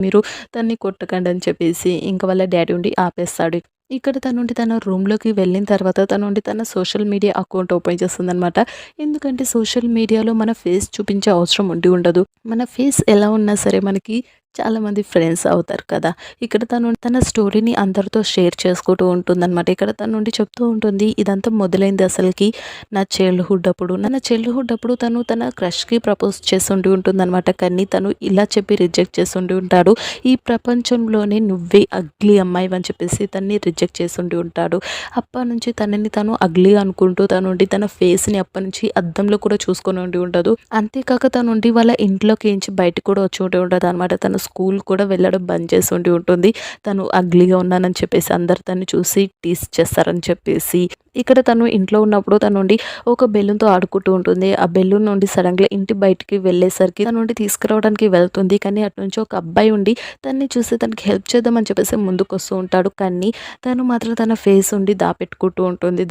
మీరు తన్ని కొట్టకండి అని చెప్పేసి ఇంకా వాళ్ళ డ్యాడీ ఉండి ఆపేస్తాడు. ఇక్కడ తనుండి తన రూమ్‌లోకి వెళ్ళిన తర్వాత తనుండి తన సోషల్ మీడియా అకౌంట్ ఓపెన్ చేస్తుందనమాట. ఎందుకంటే సోషల్ మీడియాలో మన ఫేస్ చూపించే అవసరం ఉండి ఉండదు. మన ఫేస్ ఎలా ఉన్నా సరే మనకి చాలామంది ఫ్రెండ్స్ అవుతారు కదా! ఇక్కడ తను తన స్టోరీని అందరితో షేర్ చేసుకుంటూ ఉంటుందనమాట. ఇక్కడ తను నుండి చెప్తూ ఉంటుంది. ఇదంతా మొదలైంది అసలకి నా చైల్డ్‌హుడ్ అప్పుడు. నా చైల్డ్‌హుడ్ అప్పుడు తను తన క్రష్‌కి ప్రపోజ్ చేసుండి ఉంటుందనమాట. కానీ తను ఇలా చెప్పి రిజెక్ట్ చేసుండి ఉంటాడు. ఈ ప్రపంచంలోనే నువ్వే అగ్లీ అమ్మాయివని చెప్పేసి తనని రిజెక్ట్ చేసుండి ఉంటాడు. అప్పటినుంచి తనని తను అగ్లీ అనుకుంటూ తనుండి తన ఫేస్‌ని అప్పటినుంచి అద్దంలో కూడా చూసుకొని ఉండి ఉండదు. అంతేకాక తనుండి వాళ్ళ ఇంట్లోకేంచి బయటకి కూడా వచ్చి ఉండి ఉండదనమాట. తను స్కూల్ కూడా వెళ్ళడం బంద్ చేసి ఉండి ఉంటుంది. తను అగ్లీగా ఉన్నానని చెప్పేసి అందరూ తనని చూసి టీజ్ చేస్తారని చెప్పేసి. ఇక్కడ తను ఇంట్లో ఉన్నప్పుడు తనుండి ఒక బెలూన్‌తో ఆడుకుంటూ ఉంటుంది. ఆ బెలూన్ నుండి సడెన్‌గా ఇంటి బయటికి వెళ్ళేసరికి తన నుండి తీసుకురావడానికి వెళ్తుంది. కానీ అటునుంచి ఒక అబ్బాయి ఉండి తనని చూసి తనకి హెల్ప్ చేద్దామని చెప్పేసి ముందుకొస్తూ ఉంటాడు. కానీ తను మాత్రం తన ఫేస్ ఉండి దాపెట్టుకుంటూ ఉంటుంది.